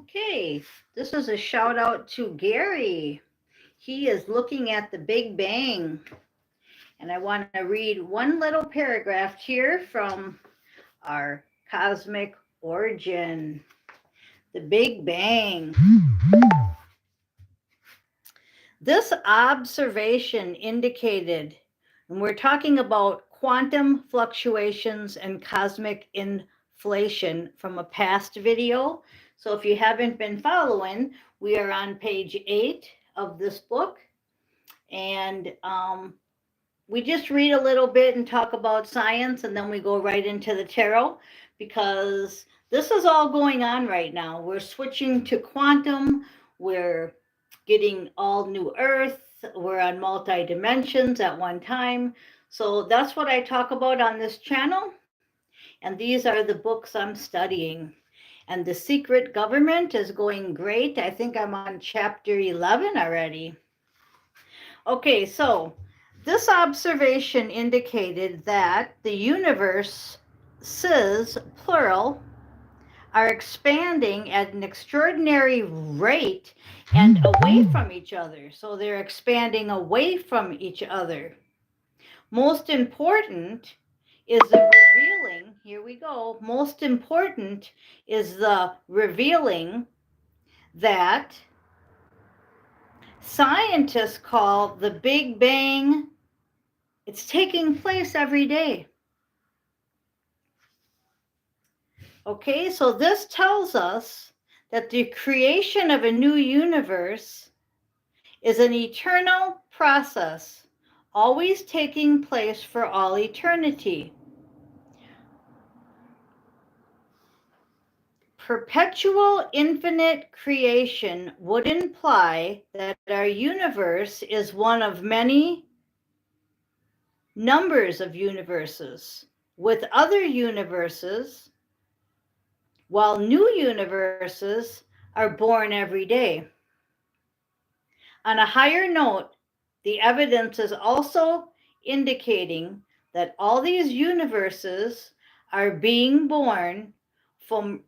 Okay, this is a shout out to Gary. He is looking at the Big Bang. And I want to read one little paragraph here from our cosmic origin. The Big Bang. This observation indicated, and we're talking about quantum fluctuations and cosmic inflation from a past video. So if you haven't been following, we are on page 8 of this book. And we just read a little bit and talk about science, and then we go right into the tarot, because this is all going on right now. We're switching to quantum. We're getting all new Earth. We're on multi dimensions at one time. So that's what I talk about on this channel. And these are the books I'm studying. And The Secret Government is going great. I think I'm on chapter 11 already. Okay, so this observation indicated that the universes, plural, are expanding at an extraordinary rate and away from each other. So they're expanding away from each other. Most important is the revealing, here we go, most important is the revealing that scientists call the Big Bang. It's taking place every day. Okay, so this tells us that the creation of a new universe is an eternal process, always taking place for all eternity. Perpetual infinite creation would imply that our universe is one of many numbers of universes, with other universes, while new universes are born every day. On a higher note, the evidence is also indicating that all these universes are being born from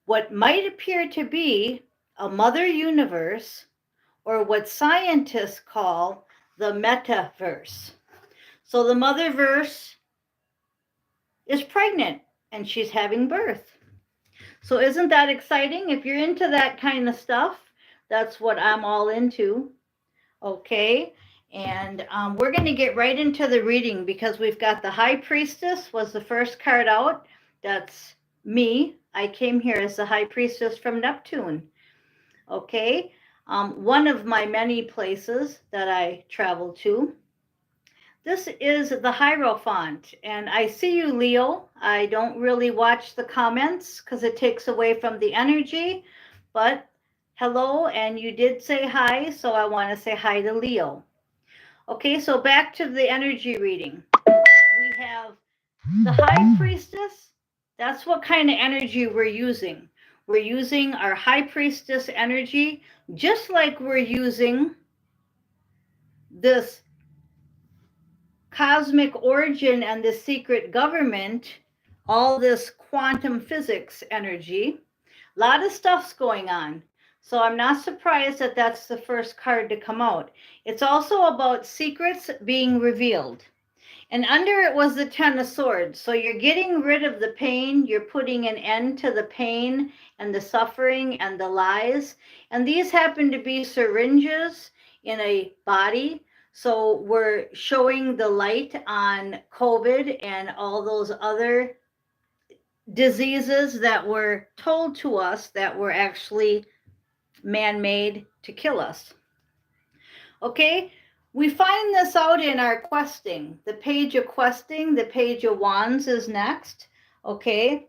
what might appear to be a mother universe, or what scientists call the metaverse. So the motherverse is pregnant and she's having birth. So isn't that exciting? If you're into that kind of stuff, that's what I'm all into. Okay, and we're going to get right into the reading, because we've got the High Priestess was the first card out. That's me. I came here as the High Priestess from Neptune. Okay, one of my many places that I travel to. This is the Hierophant, and I see you, Leo. I don't really watch the comments because it takes away from the energy, but hello, and you did say hi, so I want to say hi to Leo. Okay, so back to the energy reading. We have the High Priestess. That's what kind of energy we're using. We're using our High Priestess energy, just like we're using this cosmic origin and the secret government, all this quantum physics energy. A lot of stuff's going on. So I'm not surprised that that's the first card to come out. It's also about secrets being revealed. And under it was the Ten of Swords. So you're getting rid of the pain. You're putting an end to the pain and the suffering and the lies. And these happen to be syringes in a body. So we're showing the light on COVID and all those other diseases that were told to us that were actually man-made to kill us. Okay, we find this out in our questing. The page of questing, the page of wands is next. Okay,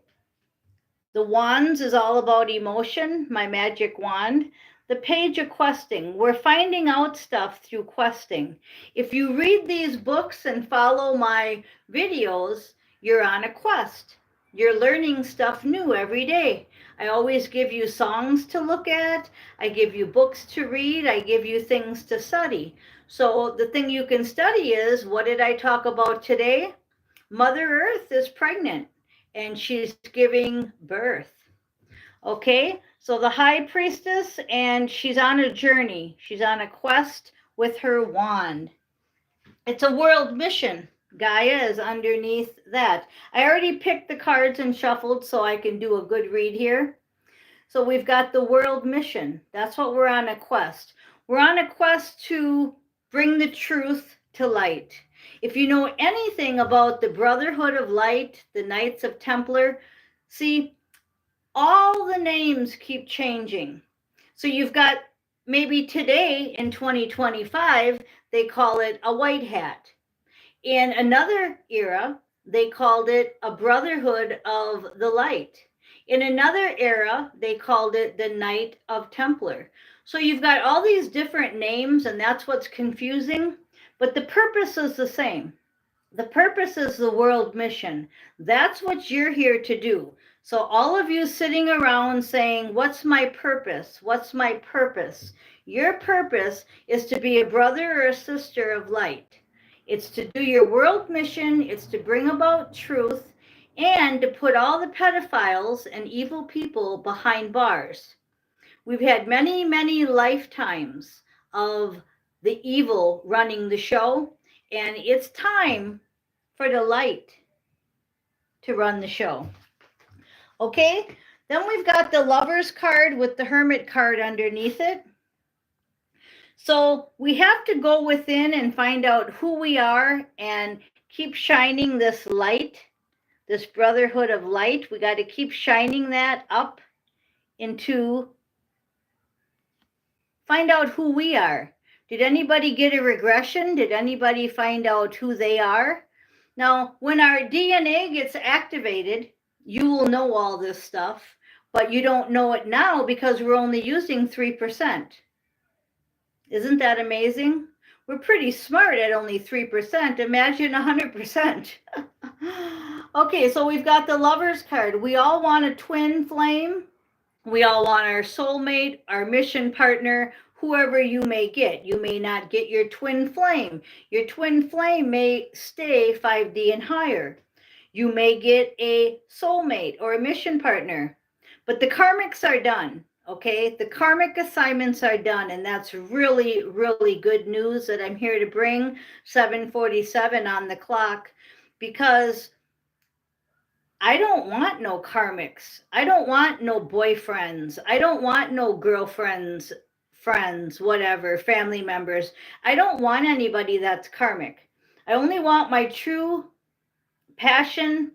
the wands is all about emotion, my magic wand. The page of questing, we're finding out stuff through questing. If you read these books and follow my videos, you're on a quest. You're learning stuff new every day. I always give you songs to look at. I give you books to read. I give you things to study. So the thing you can study is, what did I talk about today? Mother Earth is pregnant and she's giving birth. Okay, So the high priestess, and she's on a journey. She's on a quest with her wand. It's a world mission. Gaia is underneath that. I already picked the cards and shuffled so I can do a good read here. So we've got the world mission. That's what we're on a quest. We're on a quest to bring the truth to light. If you know anything about the Brotherhood of Light, the Knights of Templar, see, all the names keep changing. So you've got maybe today in 2025, they call it a white hat. In another era, they called it a Brotherhood of the Light. In another era, they called it the Knight of Templar. So you've got all these different names, and that's what's confusing, but the purpose is the same. The purpose is the world mission. That's what you're here to do. So all of you sitting around saying, what's my purpose? What's my purpose? Your purpose is to be a brother or a sister of light. It's to do your world mission. It's to bring about truth and to put all the pedophiles and evil people behind bars. We've had many, many lifetimes of the evil running the show, and it's time for the light to run the show. Okay, then we've got the Lovers card with the Hermit card underneath it. So we have to go within and find out who we are and keep shining this light, this Brotherhood of Light. We got to keep shining that up into, find out who we are. Did anybody get a regression? Did anybody find out who they are? Now, when our DNA gets activated, you will know all this stuff, but you don't know it now because we're only using 3%. Isn't that amazing? We're pretty smart at only 3%. Imagine 100%. Okay, so we've got the Lovers card. We all want a twin flame. We all want our soulmate, our mission partner, whoever you may get. You may not get your twin flame. Your twin flame may stay 5D and higher. You may get a soulmate or a mission partner, but the karmics are done. Okay, the karmic assignments are done, and that's really, really good news that I'm here to bring 7:47 on the clock, because I don't want no karmics. I don't want no boyfriends. I don't want no girlfriends, friends, whatever, family members. I don't want anybody that's karmic. I only want my true passion,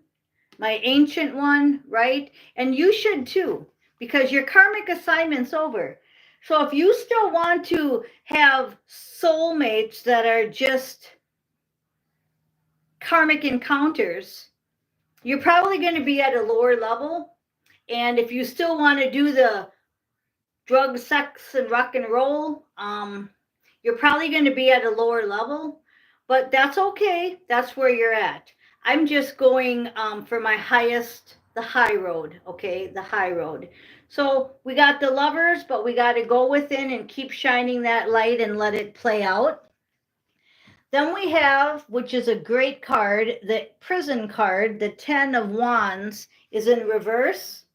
my ancient one, right? And you should too, because your karmic assignment's over. So if you still want to have soulmates that are just karmic encounters, you're probably going to be at a lower level. And if you still want to do the drug, sex, and rock and roll, you're probably going to be at a lower level, but that's okay. That's where you're at. I'm just going for my highest, the high road, okay, the high road. So we got the Lovers, but we got to go within and keep shining that light and let it play out. Then we have, which is a great card, the Prison card, the 10 of Wands is in reverse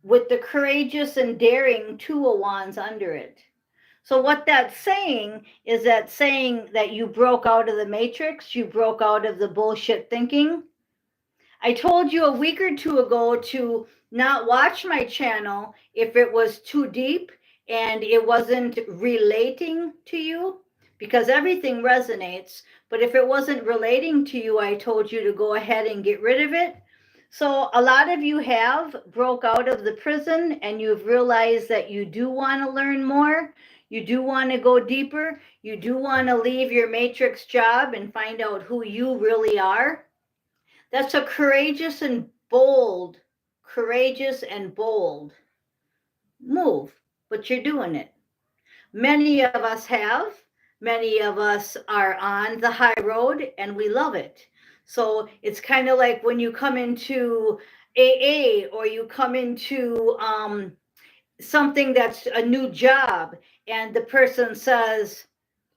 with the Courageous and Daring 2 of Wands under it. So what that's saying is that saying that you broke out of the matrix, you broke out of the bullshit thinking. I told you a week or two ago to not watch my channel if it was too deep and it wasn't relating to you, because everything resonates. But if it wasn't relating to you, I told you to go ahead and get rid of it. So a lot of you have broke out of the prison and you've realized that you do want to learn more. You do want to go deeper. You do want to leave your matrix job and find out who you really are. That's a courageous and bold move, but you're doing it. Many of us have. Many of us are on the high road and we love it. So it's kind of like when you come into AA or you come into something that's a new job and the person says,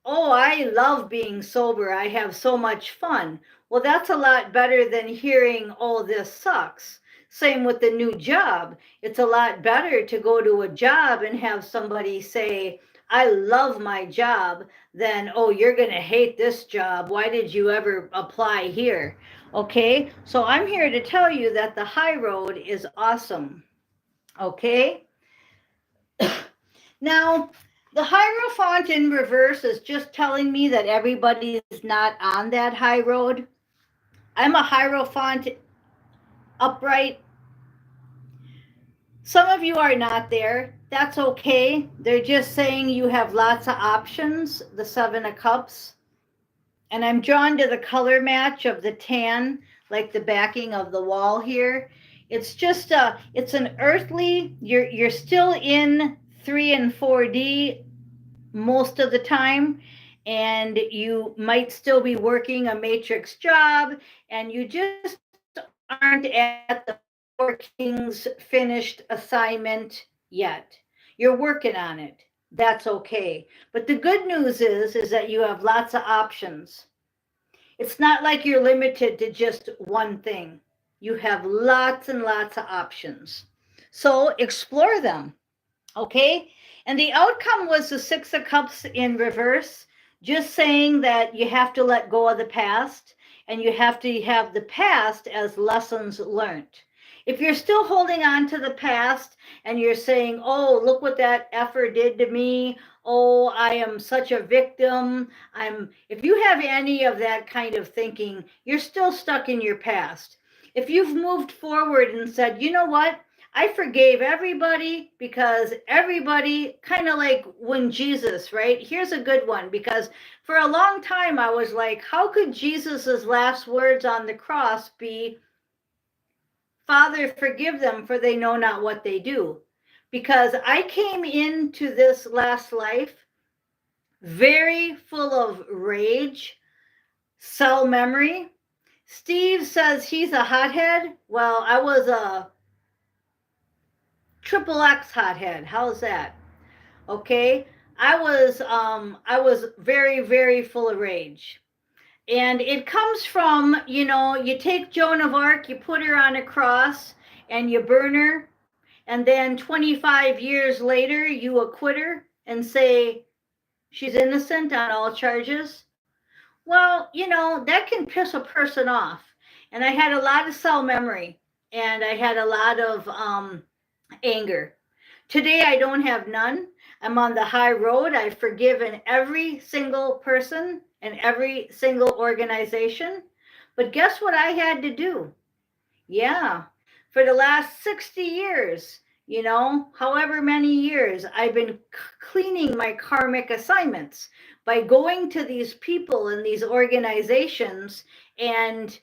oh, I love being sober. I have so much fun. Well, that's a lot better than hearing, oh, this sucks. Same with the new job. It's a lot better to go to a job and have somebody say, I love my job, than, oh, you're going to hate this job. Why did you ever apply here? Okay, so I'm here to tell you that the high road is awesome. Okay, now the Hierophant in reverse is just telling me that everybody is not on that high road. I'm a Hierophant upright. Some of you are not there. That's okay. They're just saying you have lots of options, the Seven of Cups. And I'm drawn to the color match of the tan, like the backing of the wall here. It's just it's an earthly, you're still in 3 and 4D most of the time, and you might still be working a matrix job, and you just aren't at the Four Kings finished assignment yet. You're working on it. That's okay. But the good news is that you have lots of options. It's not like you're limited to just one thing. You have lots and lots of options. So explore them. Okay? And the outcome was the Six of Cups in reverse, just saying that you have to let go of the past, and you have to have the past as lessons learned. If you're still holding on to the past and you're saying, oh, look what that effer did to me, oh, I am such a victim, if you have any of that kind of thinking, you're still stuck in your past. If you've moved forward and said, you know what, I forgave everybody, because everybody, kind of like when Jesus, right? Here's a good one, because for a long time I was like, how could Jesus's last words on the cross be, Father, forgive them, for they know not what they do? Because I came into this last life very full of rage, cell memory. Steve says he's a hothead. Well, I was a triple X hothead. How's that? Okay. I was very, very full of rage. And it comes from, you take Joan of Arc, you put her on a cross and you burn her. And then 25 years later, you acquit her and say she's innocent on all charges. Well, that can piss a person off. And I had a lot of cell memory, and I had a lot of anger. Today, I don't have none. I'm on the high road. I've forgiven every single person and every single organization. But guess what I had to do? Yeah, for the last 60 years, however many years, I've been cleaning my karmic assignments by going to these people and these organizations and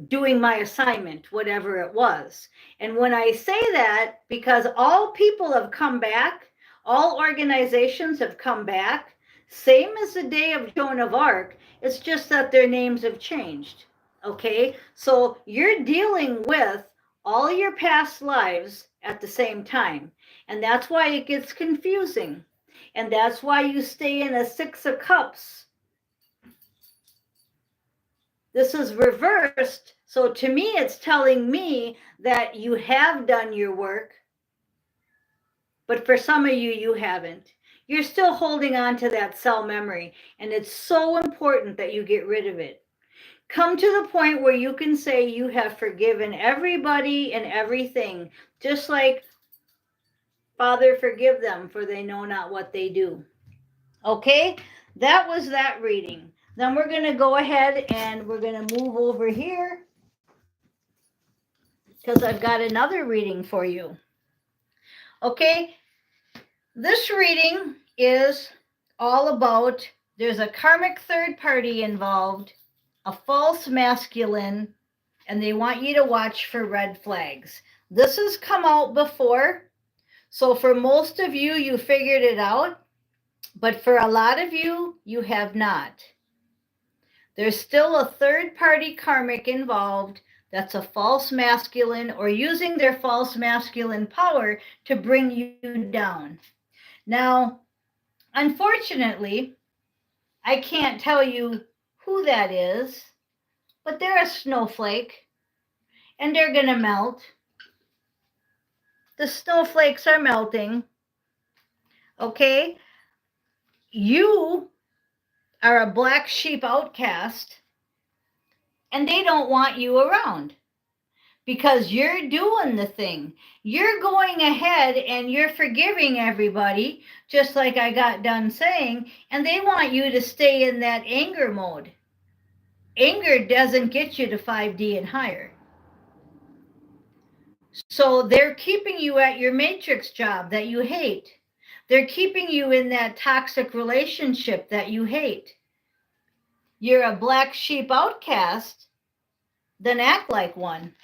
doing my assignment, whatever it was. And when I say that, because all people have come back, all organizations have come back, same as the day of Joan of Arc, it's just that their names have changed. Okay, so you're dealing with all your past lives at the same time. And that's why it gets confusing. And that's why you stay in a Six of Cups. This is reversed. So to me, it's telling me that you have done your work. But for some of you, you haven't. You're still holding on to that cell memory. And it's so important that you get rid of it. Come to the point where you can say you have forgiven everybody and everything, just like, Father, forgive them, for they know not what they do. Okay, that was that reading. Then we're going to go ahead and we're going to move over here, because I've got another reading for you. Okay, this reading is all about, there's a karmic third party involved, a false masculine, and they want you to watch for red flags. This has come out before, so for most of you, you figured it out, but for a lot of you, you have not. There's still a third party karmic involved that's a false masculine, or using their false masculine power to bring you down. Now, unfortunately, I can't tell you who that is, but they're a snowflake. and they're going to melt. The snowflakes are melting. Okay? You are a black sheep outcast, and they don't want you around because you're doing the thing. You're going ahead and you're forgiving everybody, just like I got done saying, and they want you to stay in that anger mode. Anger doesn't get you to 5D and higher. So they're keeping you at your matrix job that you hate. They're keeping you in that toxic relationship that you hate. You're a black sheep outcast, then act like one.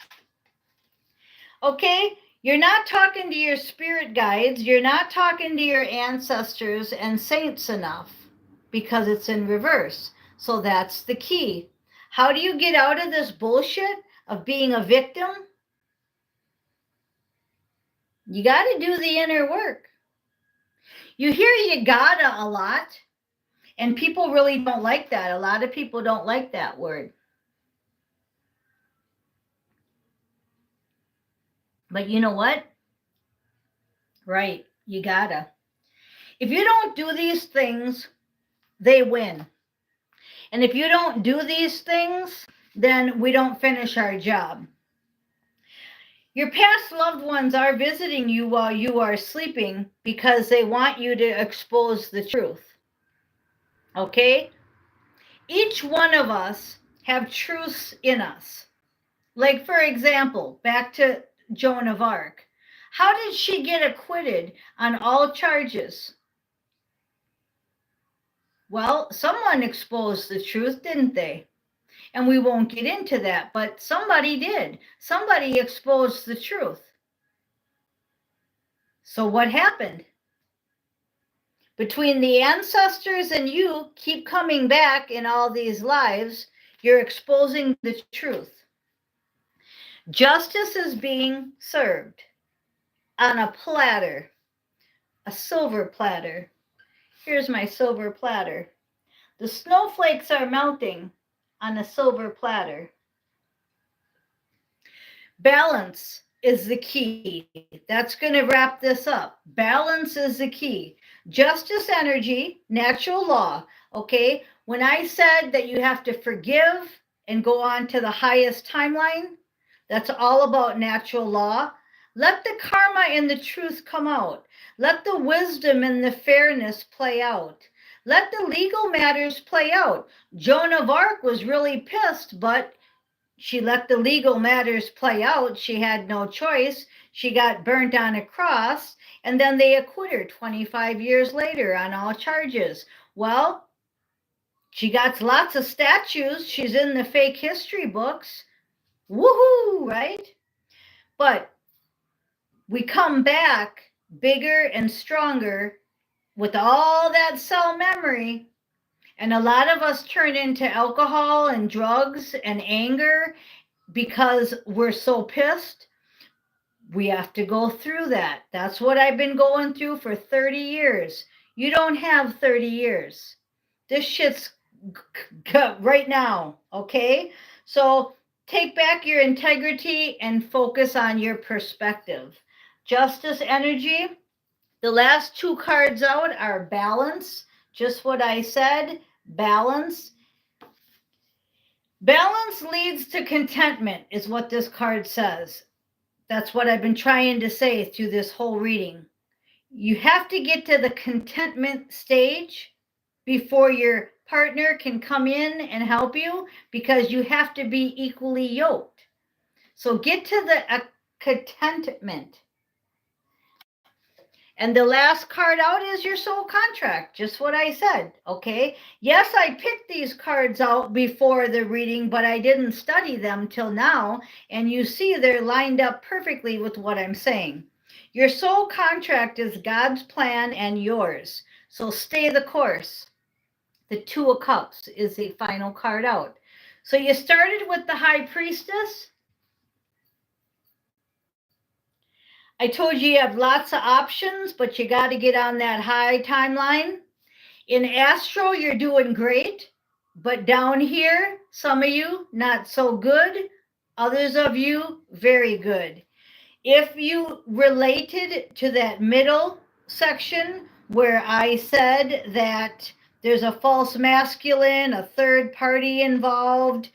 Okay? You're not talking to your spirit guides. You're not talking to your ancestors and saints enough because it's in reverse. So that's the key. How do you get out of this bullshit of being a victim? You got to do the inner work. You hear you gotta a lot, and people really don't like that. A lot of people don't like that word. But you know what? Right, you gotta. If you don't do these things, they win. And if you don't do these things, then we don't finish our job. Your past loved ones are visiting you while you are sleeping because they want you to expose the truth. Okay? Each one of us have truths in us. Like, for example, back to Joan of Arc. How did she get acquitted on all charges? Well, someone exposed the truth, didn't they? And we won't get into that, but somebody did. Somebody exposed the truth. So what happened? Between the ancestors and you keep coming back in all these lives, you're exposing the truth. Justice is being served on a platter, a silver platter. Here's my silver platter. The snowflakes are melting on a silver platter. Balance is the key. That's going to wrap this up. Balance is the key. Justice energy, natural law. Okay? When I said that you have to forgive and go on to the highest timeline, that's all about natural law. Let the karma and the truth come out. Let the wisdom and the fairness play out. Let the legal matters play out. Joan of Arc was really pissed, but she let the legal matters play out. She had no choice. She got burnt on a cross, and then they acquit her 25 years later on all charges. Well, she got lots of statues. She's in the fake history books. Woohoo, right? But we come back bigger and stronger with all that cell memory. And a lot of us turn into alcohol and drugs and anger because we're so pissed. We have to go through that. That's what I've been going through for 30 years. You don't have 30 years. This shit's right now, okay? So take back your integrity and focus on your perspective. Justice energy, the last two cards out are balance, just what I said, balance. Balance leads to contentment is what this card says. That's what I've been trying to say through this whole reading. You have to get to the contentment stage before your partner can come in and help you, because you have to be equally yoked. So get to the contentment. And the last card out is your soul contract, just what I said, okay? Yes, I picked these cards out before the reading, but I didn't study them till now, and you see they're lined up perfectly with what I'm saying. Your soul contract is God's plan and yours, so stay the course. The Two of Cups is the final card out. So you started with the High Priestess. I told you have lots of options, but you got to get on that high timeline. In Astro, you're doing great, but down here, some of you, not so good. Others of you, very good. If you related to that middle section where I said that there's a false masculine, a third party involved,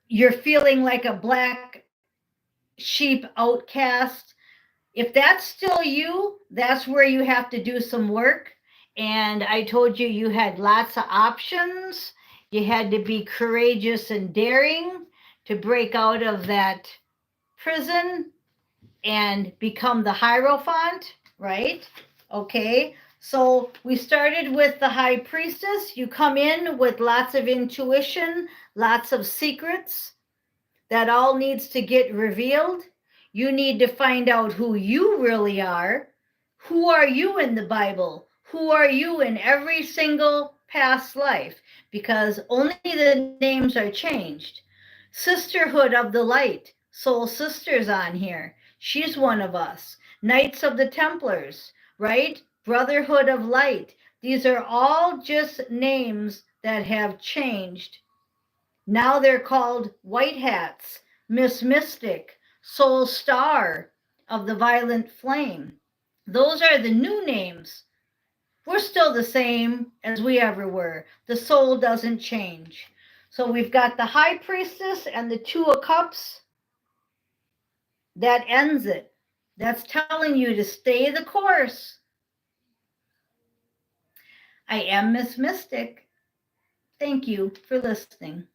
you're feeling like a black sheep outcast, if that's still you, that's where you have to do some work. And I told you you had lots of options. You had to be courageous and daring to break out of that prison and become the Hierophant, right? Okay, so we started with the High Priestess. You come in with lots of intuition, lots of secrets. That all needs to get revealed. You need to find out who you really are. Who are you in the Bible? Who are you in every single past life? Because only the names are changed. Sisterhood of the Light, Soul Sisters on here. She's one of us. Knights of the Templars, right? Brotherhood of Light. These are all just names that have changed. Now they're called White Hats, Miss Mystic, Soul Star of the Violet Flame. Those are the new names. We're still the same as we ever were. The soul doesn't change. So we've got the High Priestess and the Two of Cups. That ends it. That's telling you to stay the course. I am Miss Mystic. Thank you for listening.